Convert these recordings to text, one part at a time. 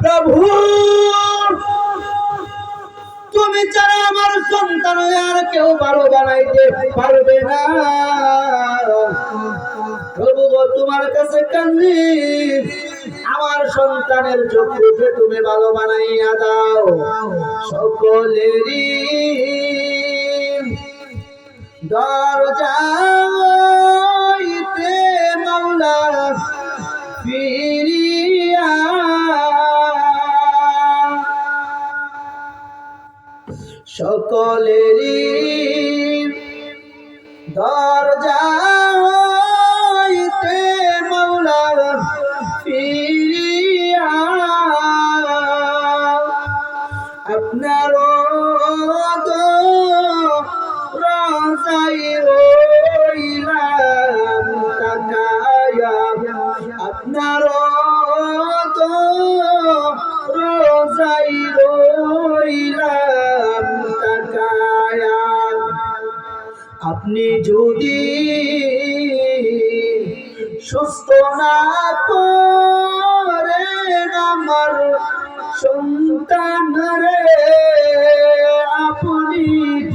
প্রভু তুমি ছাড়া আমার সন্তান আর কেউ ভালো বানাইতে পারবে না। প্রভু গো তোমার কাছে কান্দি, আমার সন্তানের চোখকে তুমি ভালো বানাইয়া দাও। সকলেরই দরজাতে মাওলা ফিরিয়া সকলেরই দরজাতে মাওলা ফিরিয়া আপনার রোজাই রইলাম তাকায়া, আপনার রোজাই রইলাম তাকায়া। আপনি যদি সুস্থ না করেন আমার সন্তান রে, আপনি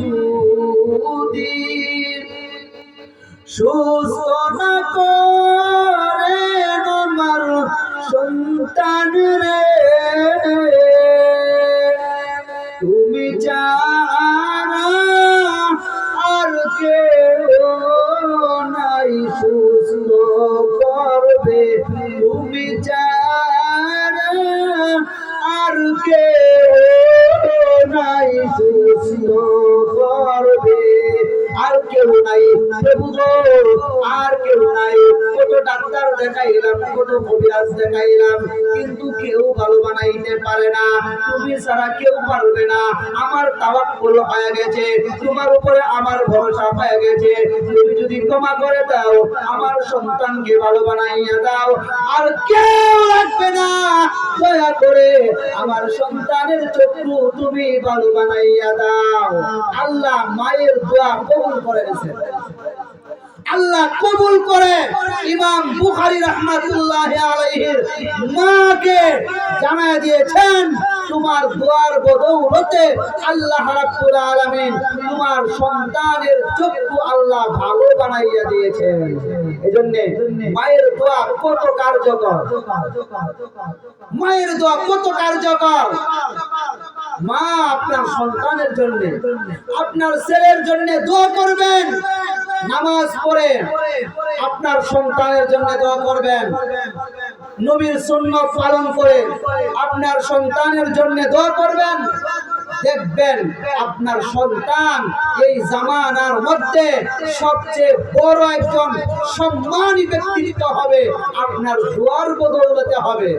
যদি সুস্থ না করেন আমার সন্তান রে, তুমি ছাড়া আর কেউ নাই সুস্থ করবে, তুমি ছাড়া আর কেউ নাই সুস্থ করবে, আর কেউ নাই প্রভু গো, আর কেউ নাই। কত ডাক্তার দেখাইলাম, কত কবিরাজ দেখাইলাম, কিন্তু কেউ ভালো বানাইতে পারে না। তুমি ছাড়া কেউ পারবে না। আমার তাওয়াক্কুল হয়ে গেছে, তোমার উপরে আমার ভরসা হয়ে গেছে। তুমি যদি ক্ষমা করে দাও, আমার সন্তানকে ভালো বানাইয়া দাও, আর কেউ লাগবে না। দয়া করে আমার সন্তানের চক্ষু তুমি ভালো বানাইয়া দাও। আল্লাহ মায়ের দোয়া কবুল করে দিয়েছেন, আল্লাহ কবুল করে। ইমাম বুখারী রাহমাতুল্লাহি আলাইহির মাকে জানায় দিয়েছেন, তোমার দোয়ার বদৌলতে আল্লাহ রাব্বুল আলামিন তোমার সন্তানের চক্ষু আল্লাহ ভালো বানাইয়া দিয়েছেন। এজন্য মায়ের দোয়া কত কার্যকর, মায়ের দোয়া কত কার্যকর। মা আপনার সন্তানের জন্য, আপনার ছেলের জন্য দোয়া করবেন, নামাজ পড়ে আপনার সন্তানের জন্য দোয়া করবেন, নবীর সুন্নাত পালন করে আপনার সন্তানের জন্য দোয়া করবেন। দেখবেন আপনার সন্তান এই জামানার মধ্যে সবচেয়ে বড় একজন সম্মানী ব্যক্তিত্ব হবে, আপনার দোয়ার বদৌলতে হবে।